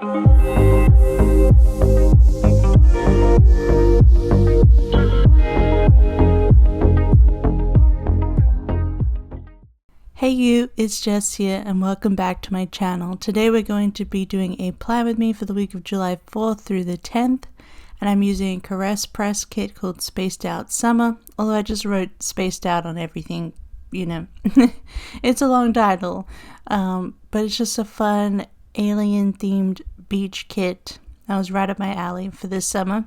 Hey you, it's Jess here and welcome back to my channel. Today we're going to be doing a plan with me for the week of July 4th through the 10th, and I'm using a Caress press kit called Spaced Out Summer, although I just wrote Spaced Out on everything, you know. It's a long title, but it's just a fun alien themed beach kit that was right up my alley for this summer.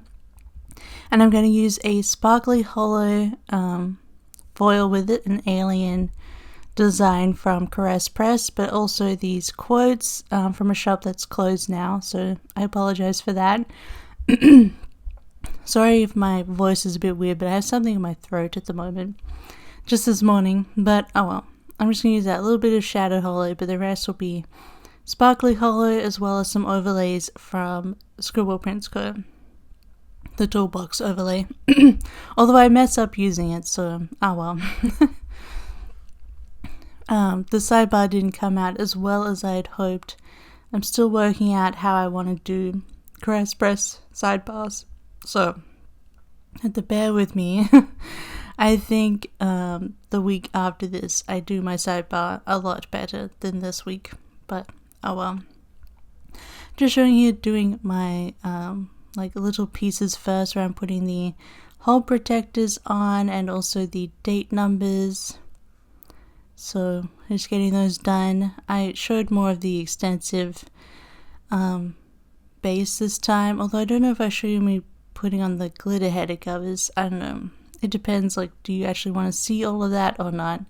And I'm going to use a sparkly hollow foil with it, an alien design from Caress Press, but also these quotes from a shop that's closed now, so I apologize for that. Sorry if my voice is a bit weird, but I have something in my throat at the moment, just this morning, but oh well. I'm just going to use that little bit of shadow hollow, but the rest will be sparkly hollow as well as some overlays from Scribble Prints Co, the toolbox overlay. Although I messed up using it, so oh well. The sidebar didn't come out as well as I had hoped. I'm still working out how I want to do Caress Press sidebars, so have to bear with me. I think the week after this I do my sidebar a lot better than this week, but oh well. Just showing you doing my like little pieces first, where I'm putting the hole protectors on and also the date numbers. So just getting those done. I showed more of the extensive base this time, although I don't know if I show you me putting on the glitter header covers. I don't know. It depends, like, do you actually want to see all of that or not?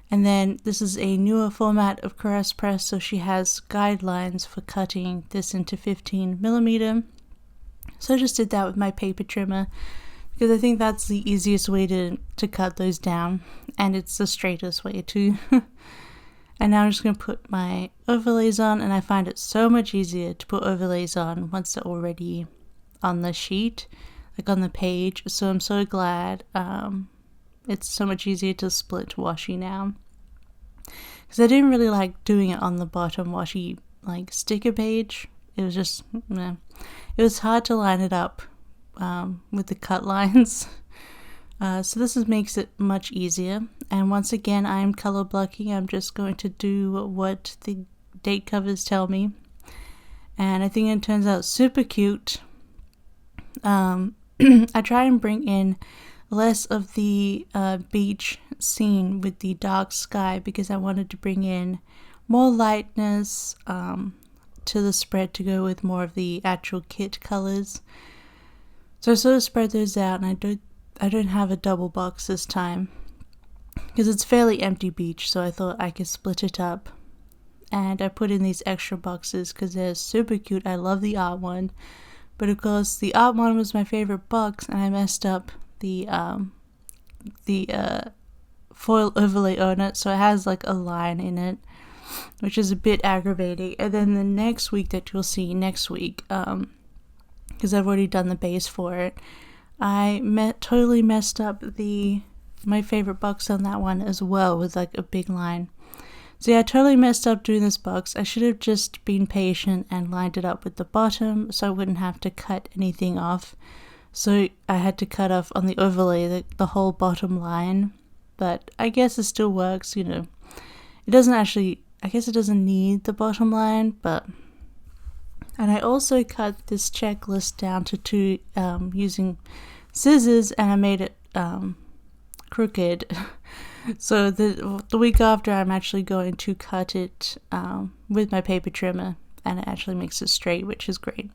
And then this is a newer format of Caress Press, so she has guidelines for cutting this into 15mm. So I just did that with my paper trimmer, because I think that's the easiest way to cut those down, and it's the straightest way too. And now I'm just going to put my overlays on, and I find it so much easier to put overlays on once they're already on the sheet, like on the page, so I'm so glad. It's so much easier to split washi now, because I didn't really like doing it on the bottom washi like sticker page. It was just, it was hard to line it up with the cut lines. So this makes it much easier. And once again, I'm color blocking. I'm just going to do what the date covers tell me, and I think it turns out super cute. I try and bring in less of the beach scene with the dark sky, because I wanted to bring in more lightness to the spread to go with more of the actual kit colors. So I sort of spread those out, and I don't have a double box this time, because it's fairly empty beach, so I thought I could split it up. And I put in these extra boxes because they're super cute. I love the art one, but of course the art one was my favorite box, and I messed up the foil overlay on it, so it has like a line in it, which is a bit aggravating. And then the next week that you'll see next week, because I've already done the base for it, I totally messed up my favorite box on that one as well, with like a big line. So yeah, I totally messed up doing this box. I should have just been patient and lined it up with the bottom, so I wouldn't have to cut anything off. So I had to cut off on the overlay the whole bottom line, but I guess it still works, you know. It doesn't actually, I guess it doesn't need the bottom line, but... And I also cut this checklist down to 2 using scissors, and I made it crooked. So the week after, I'm actually going to cut it with my paper trimmer, and it actually makes it straight, which is great.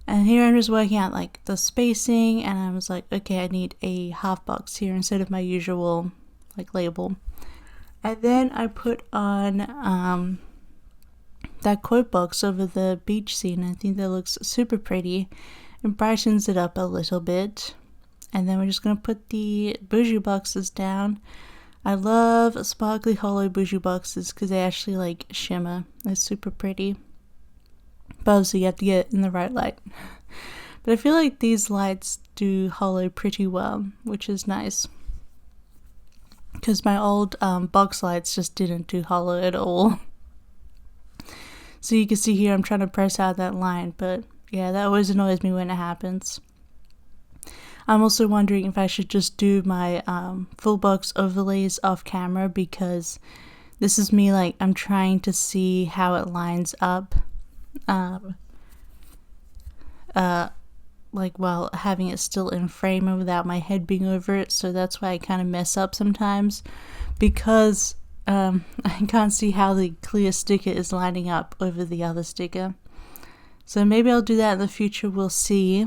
And here I'm just working out like the spacing, and I was like, okay, I need a half box here instead of my usual like label. And then I put on that quote box over the beach scene. I think that looks super pretty and brightens it up a little bit. And then we're just going to put the bougie boxes down. I love sparkly hollow bougie boxes because they actually like shimmer. It's super pretty. But obviously you have to get it in the right light. But I feel like these lights do hollow pretty well, which is nice. Because my old box lights just didn't do hollow at all. So you can see here I'm trying to press out that line, but yeah, that always annoys me when it happens. I'm also wondering if I should just do my full box overlays off camera, because this is me, like, I'm trying to see how it lines up, like while having it still in frame and without my head being over it. So that's why I kind of mess up sometimes, because I can't see how the clear sticker is lining up over the other sticker. So maybe I'll do that in the future, we'll see.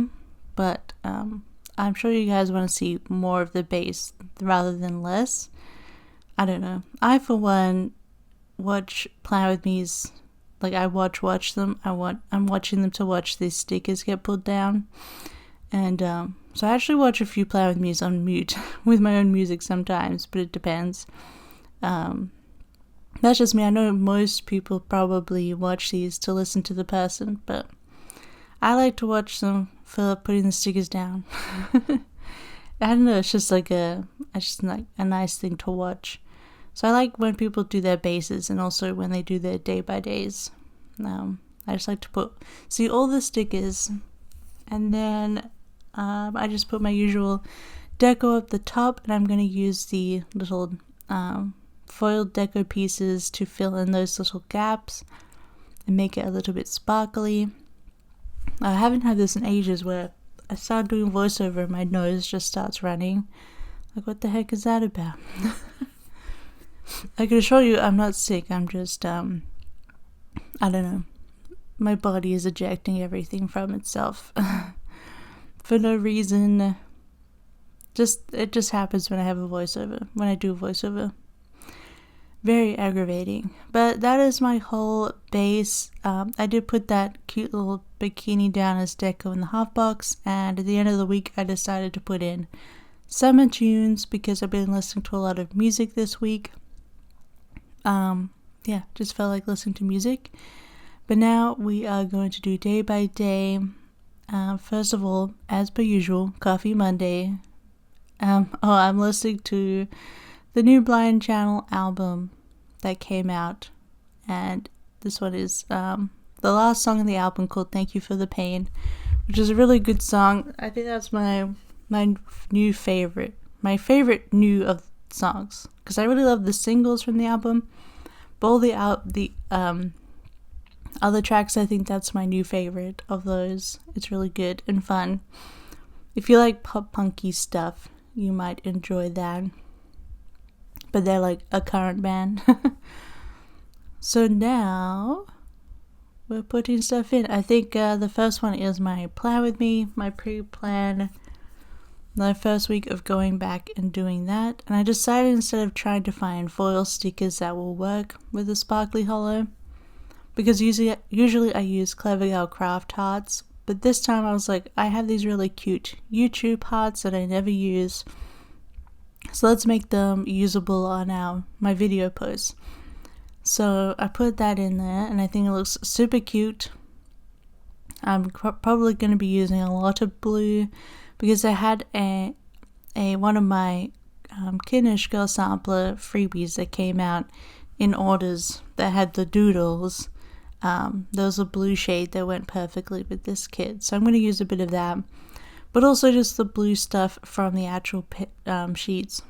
But I'm sure you guys want to see more of the base rather than less. I don't know. I, for one, watch Plan With Me's, like, I watch them. I'm watching them to watch these stickers get pulled down. And so I actually watch a few Plan With Me's on mute with my own music sometimes, but it depends. That's just me. I know most people probably watch these to listen to the person, but I like to watch them for putting the stickers down. I don't know, it's just like a nice thing to watch. So I like when people do their bases, and also when they do their day by days. I just like to see all the stickers, and then I just put my usual deco up the top, and I'm going to use the little foiled deco pieces to fill in those little gaps and make it a little bit sparkly. I haven't had this in ages, where I start doing voiceover and my nose just starts running. Like, what the heck is that about? I can assure you I'm not sick. I'm just, I don't know. My body is ejecting everything from itself for no reason. It just happens when I have a voiceover, when I do a voiceover. Very aggravating. But that is my whole base. I did put that cute little bikini down as deco in the half box, and at the end of the week I decided to put in summer tunes because I've been listening to a lot of music this week. Yeah, just felt like listening to music. But now we are going to do day by day. First of all, as per usual, Coffee Monday. I'm listening to the new Blind Channel album that came out, and this one is the last song in the album, called Thank You for the Pain, which is a really good song. I think that's my new favorite, my favorite new of songs, because I really love the singles from the album, but all the other tracks, I think that's my new favorite of those. It's really good and fun. If you like pop punky stuff, you might enjoy that. But they're like a current band. So now we're putting stuff in. I think the first one is my Plan With Me, my pre-plan, my first week of going back and doing that. And I decided, instead of trying to find foil stickers that will work with the sparkly hollow, because usually I use Clever Girl craft hearts, but this time I was like, I have these really cute YouTube hearts that I never use, so let's make them usable on my video posts. So I put that in there, and I think it looks super cute. I'm probably going to be using a lot of blue, because I had one of my Kinish Girl Sampler freebies that came out in orders that had the doodles. There was a blue shade that went perfectly with this kit, so I'm going to use a bit of that, but also just the blue stuff from the actual sheets.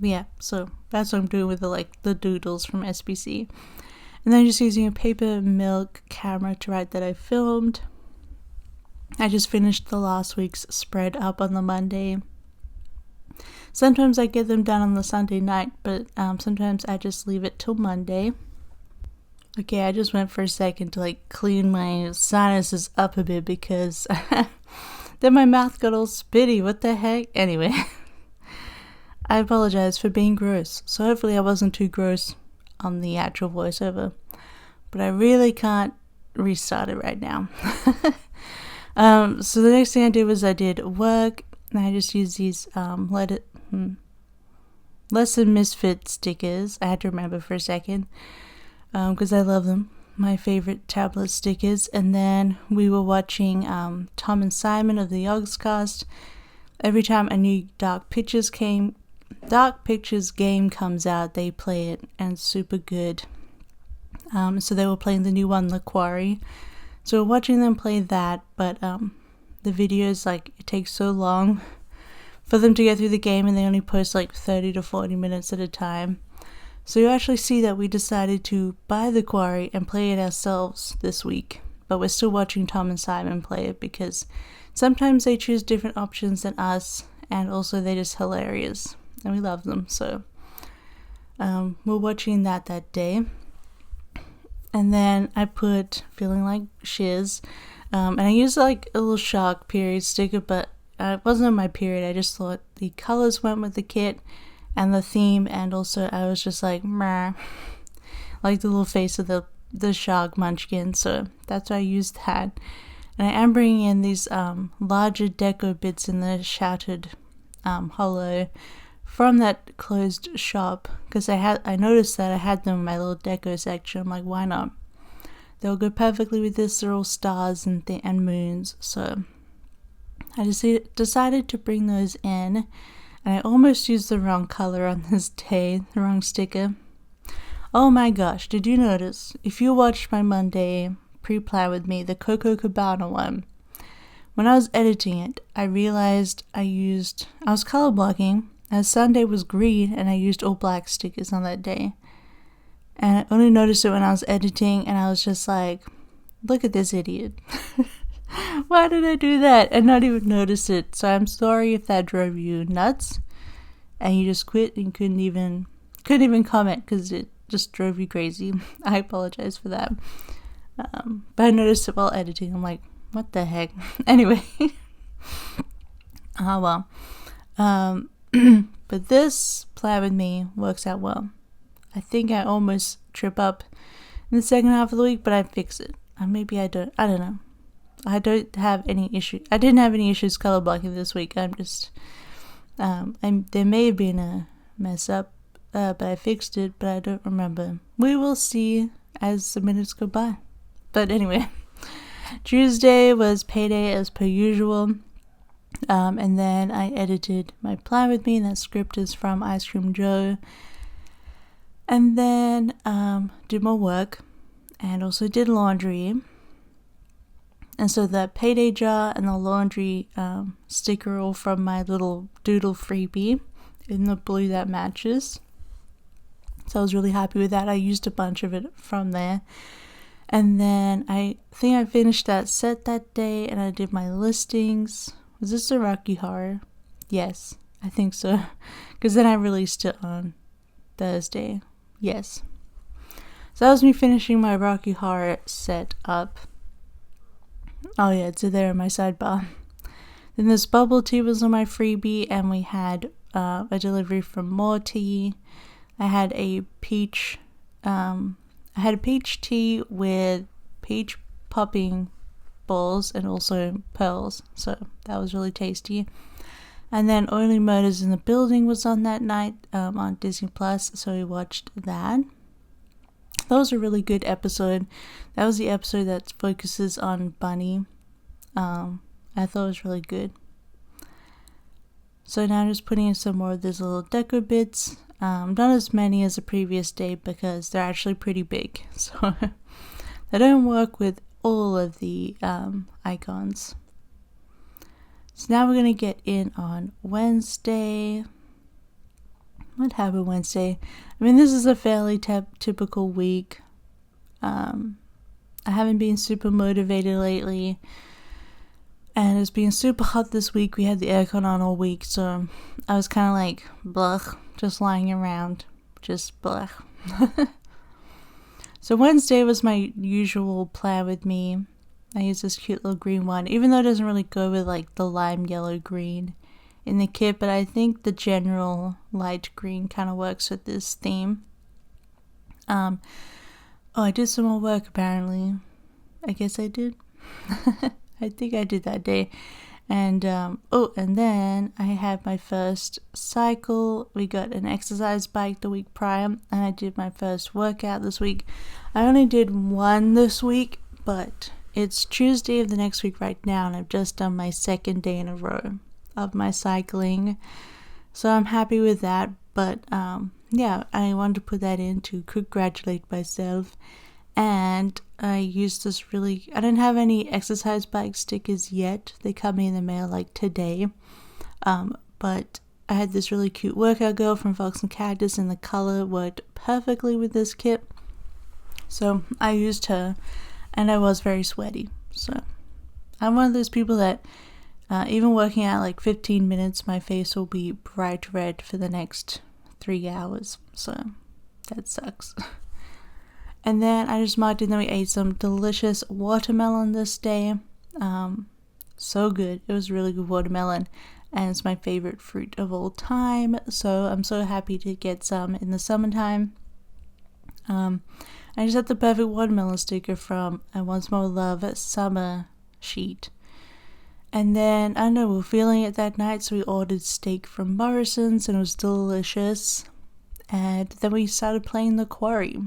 Yeah, so that's what I'm doing with the doodles from SBC. And then just using a paper milk camera to write that I filmed. I just finished the last week's spread up on the Monday. Sometimes I get them done on the Sunday night, but sometimes I just leave it till Monday. Okay, I just went for a second to clean my sinuses up a bit, because then my mouth got all spitty. What the heck? Anyway, I apologize for being gross. So hopefully I wasn't too gross on the actual voiceover, but I really can't restart it right now. So the next thing I did was I did work, and I just used these Less Than Misfit stickers. I had to remember for a second, because I love them. My favorite tablet stickers. And then we were watching Tom and Simon of the Yogscast. Every time a new Dark Pictures game comes out, they play it, and it's super good. So they were playing the new one, The Quarry. So we're watching them play that, but the videos, like, it takes so long for them to get through the game, and they only post like 30 to 40 minutes at a time. So you actually see that we decided to buy The Quarry and play it ourselves this week, but we're still watching Tom and Simon play it because sometimes they choose different options than us, and also they're just hilarious and we love them. So we're watching that day. And then I put Feeling Like Shiz, and I used like a little shark period sticker, but it wasn't on my period. I just thought the colors went with the kit and the theme, and also I was just like, meh, like the little face of the shark munchkin, so that's why I used that. And I am bringing in these larger deco bits in the Shattered Hollow from that closed shop, because I noticed that I had them in my little deco section. I'm like, why not? They'll go perfectly with this. They're all stars and moons, so I just decided to bring those in, and I almost used the wrong color on this day, the wrong sticker. Oh my gosh, did you notice? If you watched my Monday pre-plan with me, the Coco Cabana one, when I was editing it, I realized I was color blocking, as Sunday was green, and I used all black stickers on that day. And I only noticed it when I was editing, and I was just like, look at this idiot. Why did I do that and not even notice it? So I'm sorry if that drove you nuts and you just quit and couldn't even comment because it just drove you crazy. I apologize for that. But I noticed it while editing. I'm like, what the heck? Anyway. Well. But this plan with me works out well. I think I almost trip up in the second half of the week, but I fix it. Maybe I don't. I don't know. I don't have any issue. I didn't have any issues color blocking this week. I'm just, there may have been a mess up, but I fixed it, but I don't remember. We will see as the minutes go by. But anyway, Tuesday was payday as per usual. And then I edited my plan with me. That script is from Ice Cream Joe. And then did more work and also did laundry. And so the payday jar and the laundry sticker all from my little doodle freebie in the blue that matches. So I was really happy with that. I used a bunch of it from there. And then I think I finished that set that day, and I did my listings. Was this the Rocky Horror? Yes, I think so. Because then I released it on Thursday. Yes. So that was me finishing my Rocky Horror set up. Oh yeah, it's there in my sidebar. Then this bubble tea was on my freebie, and we had a delivery from More Tea. I had a peach tea with peach popping balls and also pearls, so that was really tasty. And then Only Murders in the Building was on that night on Disney Plus, so we watched that. That was a really good episode. That was the episode that focuses on Bunny. I thought it was really good. So now I'm just putting in some more of these little deco bits. Not as many as the previous day because they're actually pretty big. So they don't work with all of the icons. So now we're going to get in on Wednesday. What happened Wednesday? I mean, this is a fairly typical week. I haven't been super motivated lately. And it's been super hot this week. We had the aircon on all week. So I was kind of like, blech, just lying around. Just blech. So Wednesday was my usual plan with me. I used this cute little green one. Even though it doesn't really go with like the lime yellow green in the kit, but I think the general light green kind of works with this theme. I did some more work apparently. I guess I did. I think I did that day. And and then I had my first cycle. We got an exercise bike the week prior, and I did my first workout this week. I only did one this week, but it's Tuesday of the next week right now, and I've just done my second day in a row of my cycling. So I'm happy with that, but yeah, I wanted to put that in to congratulate myself. And I used this I didn't have any exercise bike stickers yet. They come in the mail like today. But I had this really cute workout girl from Fox and Cactus, and the color worked perfectly with this kit. So I used her, and I was very sweaty. So I'm one of those people that even working out like 15 minutes, my face will be bright red for the next 3 hours. So that sucks. And then I just marked it, and then we ate some delicious watermelon this day. So good. It was really good watermelon, and it's my favorite fruit of all time. So I'm so happy to get some in the summertime. I just had the perfect watermelon sticker from Once More Love Summer sheet. And then, I don't know, we were feeling it that night, so we ordered steak from Morrison's, and it was delicious. And then we started playing the quarry.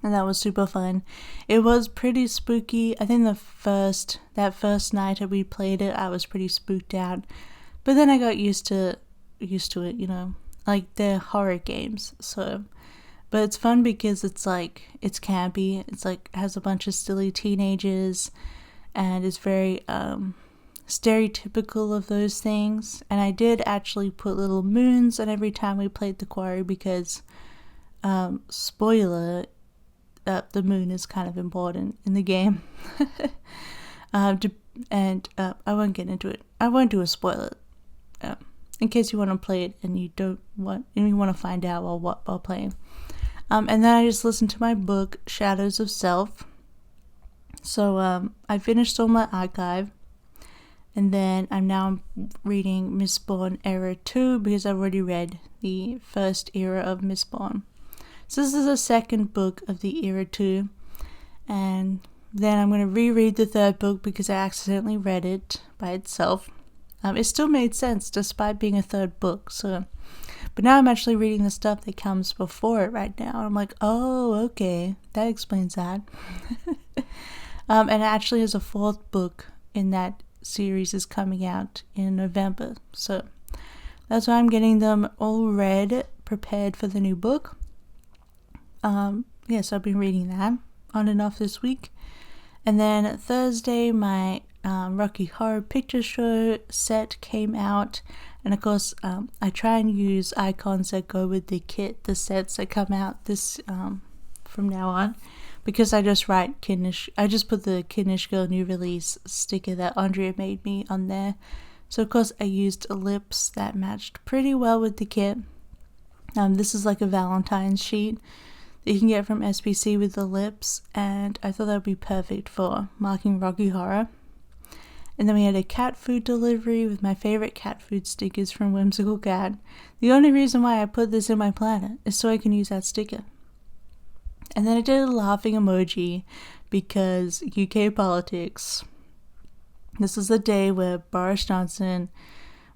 And that was super fun. It was pretty spooky. I think that first night that we played it, I was pretty spooked out. But then I got used to it, you know. Like, they're horror games, so. But it's fun because it's campy. It's has a bunch of silly teenagers, and it's very stereotypical of those things. And I did actually put little moons on every time we played the quarry because, spoiler, the moon is kind of important in the game. I won't get into it. I won't do a spoiler. In case you want to play it and you want to find out while playing. And then I just listened to my book, Shadows of Self. So I finished all my archive. And then I'm now reading Mistborn Era 2 because I've already read the first era of Mistborn. So this is the second book of the Era 2, and then I'm going to reread the third book because I accidentally read it by itself. It still made sense despite being a third book, but now I'm actually reading the stuff that comes before it right now, and I'm like, oh, okay, that explains that. And it actually has a fourth book in that series is coming out in November, so that's why I'm getting them all read, prepared for the new book. So I've been reading that on and off this week. And then Thursday, my Rocky Horror Picture Show set came out. And of course, I try and use icons that go with the sets that come out from now on. Because I just put the Kidnish Girl new release sticker that Andrea made me on there. So of course I used lips that matched pretty well with the kit. This is like a Valentine's sheet that you can get from SPC with the lips, and I thought that would be perfect for marking Rocky Horror. And then we had a cat food delivery with my favorite cat food stickers from Whimsical Cat. The only reason why I put this in my planner is so I can use that sticker. And then I did a laughing emoji because UK politics. This is the day where Boris Johnson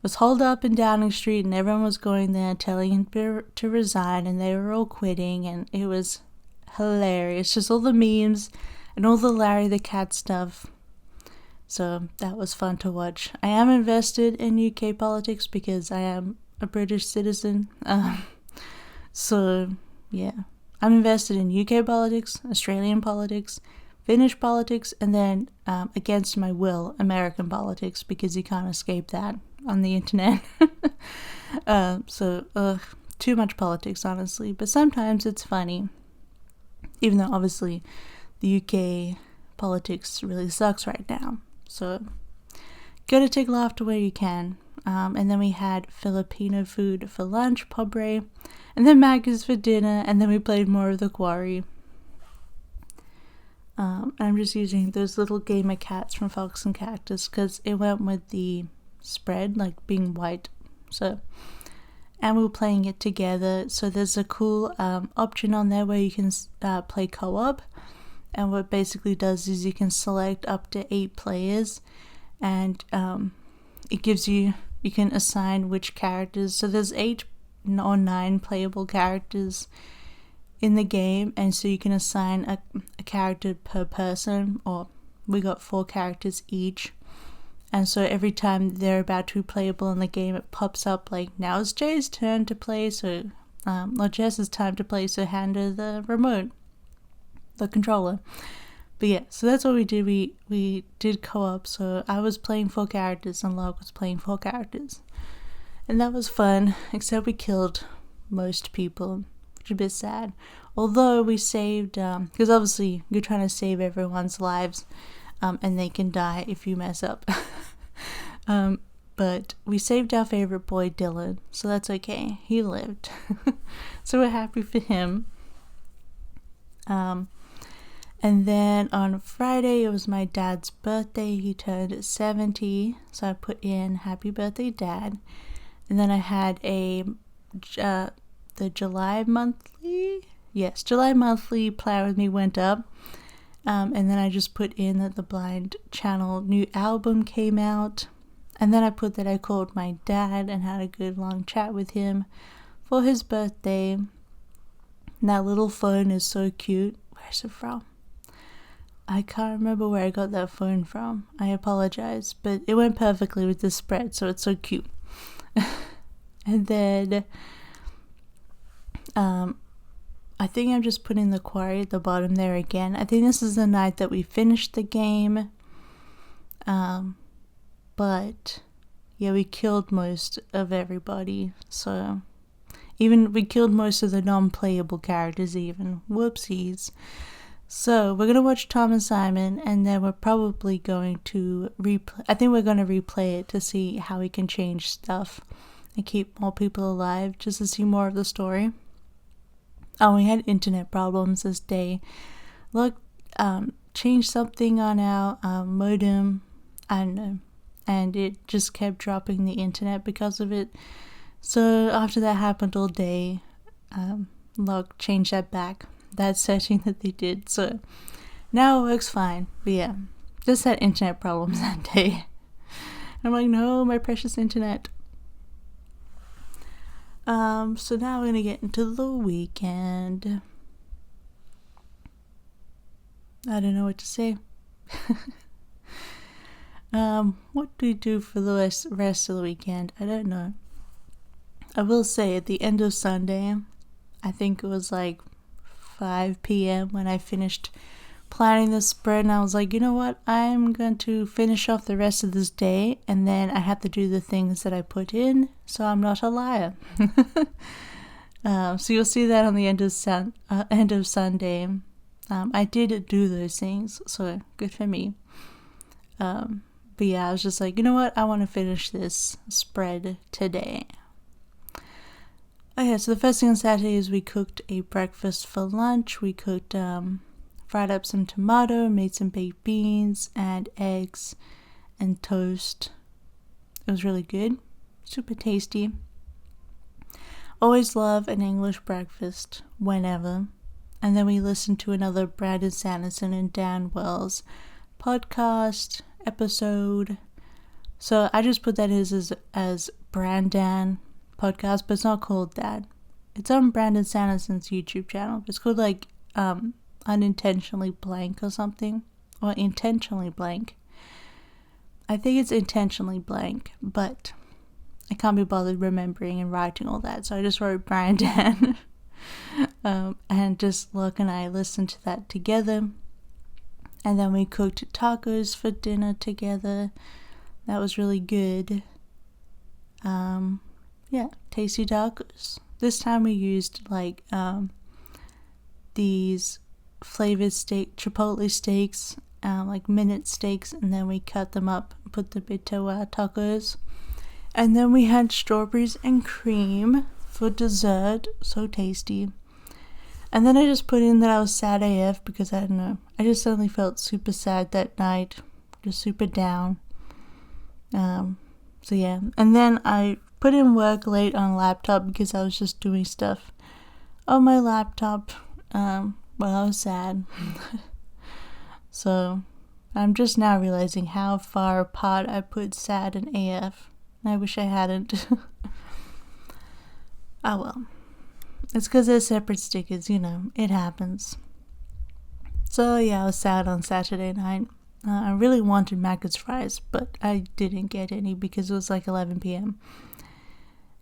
was holed up in Downing Street, and everyone was going there telling him to resign, and they were all quitting, and it was hilarious. Just all the memes and all the Larry the Cat stuff. So that was fun to watch. I am invested in UK politics because I am a British citizen. So yeah, I'm invested in UK politics, Australian politics, Finnish politics, and then against my will, American politics, because you can't escape that on the internet. Too much politics, honestly, but sometimes it's funny, even though obviously the UK politics really sucks right now. So gotta take laughter where you can. And then we had Filipino food for lunch, pobre, and then Maggie's for dinner, and then we played more of the quarry. I'm just using those little gamer cats from Fox and Cactus because it went with the spread, like being white. And we were playing it together. So there's a cool option on there where you can play co-op. And what it basically does is you can select up to 8 players, and it gives you can assign which characters. So there's 8 or 9 playable characters in the game, and so you can assign a character per person, or we got 4 characters each. And so every time they're about to be playable in the game, it pops up like, now it's Jay's turn to play, or Jess's time to play, so hand her the remote. the controller. But yeah, so that's what we did. We did co-op, so I was playing 4 characters and Log was playing 4 characters. And that was fun, except we killed most people, which is a bit sad. Although we saved, because obviously you're trying to save everyone's lives, and they can die if you mess up. But we saved our favorite boy, Dylan, so that's okay. He lived. So we're happy for him. And then on Friday, it was my dad's birthday. He turned 70, so I put in Happy Birthday, Dad. And then I had the July monthly? Yes, July monthly Play With Me went up. And then I just put in that the Blind Channel new album came out. And then I put that I called my dad and had a good long chat with him for his birthday. And that little phone is so cute. Where's it from? I can't remember where I got that phone from. I apologize, but it went perfectly with the spread, so it's so cute. And then I think I'm just putting the quarry at the bottom there again. I think this is the night that we finished the game. But yeah, we killed most of everybody, so even we killed most of the non-playable characters even. Whoopsies. So we're gonna watch Tom and Simon, and then we're probably going to replay. I think we're gonna replay it to see how we can change stuff and keep more people alive, just to see more of the story. Oh, we had internet problems this day. Look, changed something on our modem. I don't know, and it just kept dropping the internet because of it. So after that happened all day, Log changed that back. That setting that they did, so now it works fine. But yeah, just had internet problems that day. I'm like, no, my precious internet. So now we're gonna get into the weekend. I don't know what to say. What do we do for the rest of the weekend? I don't know. I will say at the end of Sunday, I think it was like 5 p.m. when I finished planning the spread, and I was like, you know what, I'm going to finish off the rest of this day, and then I have to do the things that I put in, so I'm not a liar. So you'll see that on the end of Sunday. I did do those things, so good for me. But yeah, I was just like, you know what, I want to finish this spread today. Okay, so the first thing on Saturday is we cooked a breakfast for lunch. We cooked, fried up some tomato, made some baked beans and eggs and toast. It was really good, super tasty. Always love an English breakfast, whenever. And then we listened to another Brandon Sanderson and Dan Wells podcast episode. So I just put that as Brandan podcast, but it's not called that. It's on Brandon Sanderson's YouTube channel. It's called like Unintentionally Blank or something, or Intentionally Blank. I think it's Intentionally Blank, but I can't be bothered remembering and writing all that, so I just wrote Brandon. And just Luke and I listened to that together, and then we cooked tacos for dinner together. That was really good. Yeah, tasty tacos. This time we used like these flavored chipotle steaks, like minute steaks, and then we cut them up and put them into our tacos. And then we had strawberries and cream for dessert. So tasty. And then I just put in that I was sad AF because I don't know, I just suddenly felt super sad that night, just super down. So yeah, and then I put in work late on a laptop because I was just doing stuff on my laptop while I was sad. So I'm just now realizing how far apart I put sad and AF. I wish I hadn't. Oh well. It's because they're separate stickers, you know, it happens. So yeah, I was sad on Saturday night. I really wanted Macca's fries, but I didn't get any because it was like 11 p.m.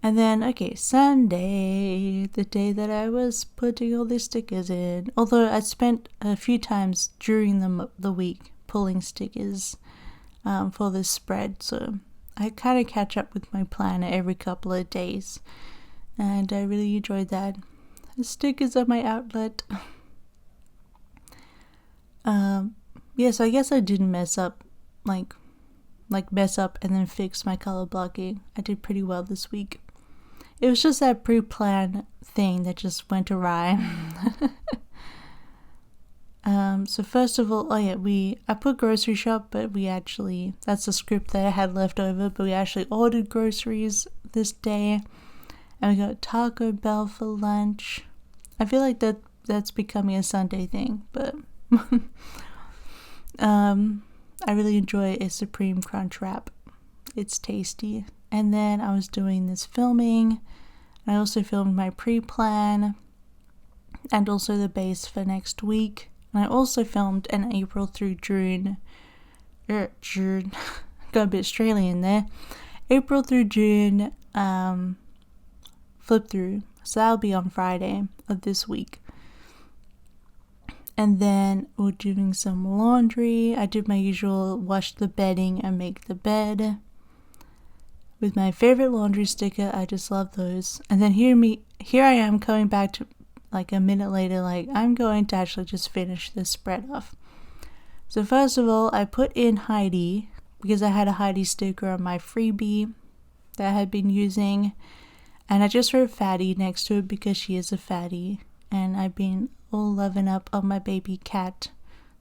And then, okay, Sunday, the day that I was putting all these stickers in. Although I spent a few times during the week pulling stickers for this spread. So I kind of catch up with my planner every couple of days. And I really enjoyed that. The stickers are my outlet. Yeah, so I guess I didn't mess up, like mess up and then fix my color blocking. I did pretty well this week. It was just that pre-planned thing that just went awry. So first of all, I put grocery shop, but that's a script that I had left over, but we actually ordered groceries this day, and we got Taco Bell for lunch. I feel like that's becoming a Sunday thing, but I really enjoy a Supreme Crunch Wrap. It's tasty. And then I was doing this filming. I also filmed my pre-plan and also the base for next week. And I also filmed an April through June, got a bit Australian there, April through June flip through. So that'll be on Friday of this week. And then we're doing some laundry. I did my usual wash the bedding and make the bed with my favorite laundry sticker. I just love those. And then here I am coming back to like a minute later, like I'm going to actually just finish this spread off. So first of all, I put in Heidi because I had a Heidi sticker on my freebie that I had been using. And I just wrote fatty next to it because she is a fatty. And I've been all loving up on my baby cat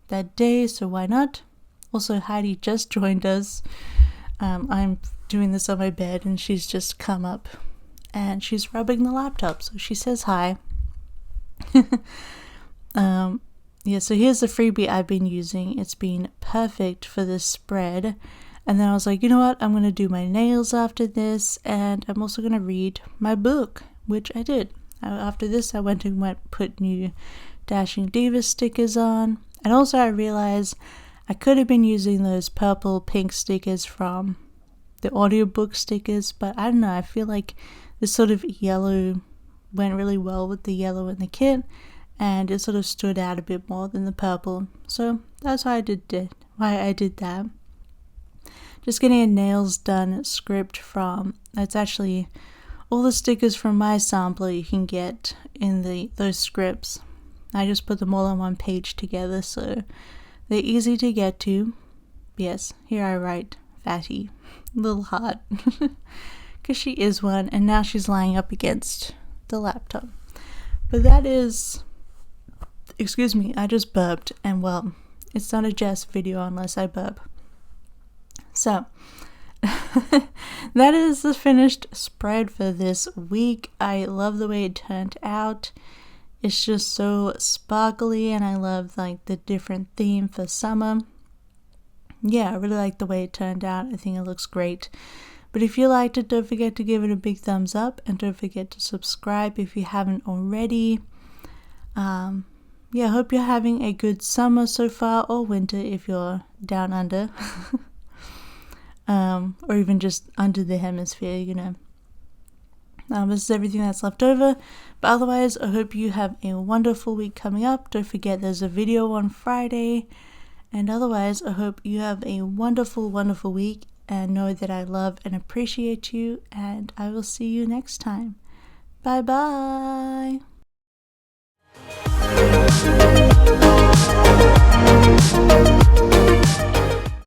that day, so why not? Also, Heidi just joined us. I'm doing this on my bed and she's just come up and she's rubbing the laptop, so she says hi. Yeah, so here's the freebie I've been using. It's been perfect for this spread. And then I was like, you know what, I'm going to do my nails after this, and I'm also going to read my book, which I did. After this, I went and put new Dashing Diva stickers on. And also I realized I could have been using those purple pink stickers from the audiobook stickers, but I don't know, I feel like this sort of yellow went really well with the yellow in the kit, and it sort of stood out a bit more than the purple. So that's why I did that. Just getting a nails done script from, it's actually all the stickers from my sampler you can get in those scripts. I just put them all on one page together, so they're easy to get to. Yes, here I write fatty, little heart, because she is one, and now she's lying up against the laptop. But that is, excuse me, I just burped, and well, it's not a jest video unless I burp. So that is the finished spread for this week. I love the way it turned out. It's just so sparkly, and I love like the different theme for summer. Yeah, I really like the way it turned out. I think it looks great. But if you liked it, don't forget to give it a big thumbs up, and don't forget to subscribe if you haven't already. Yeah, I hope you're having a good summer so far, or winter if you're down under. Or even just under the hemisphere, you know. This is everything that's left over, but otherwise I hope you have a wonderful week coming up. Don't forget there's a video on Friday, and otherwise I hope you have a wonderful week, and know that I love and appreciate you, and I will see you next time. Bye bye.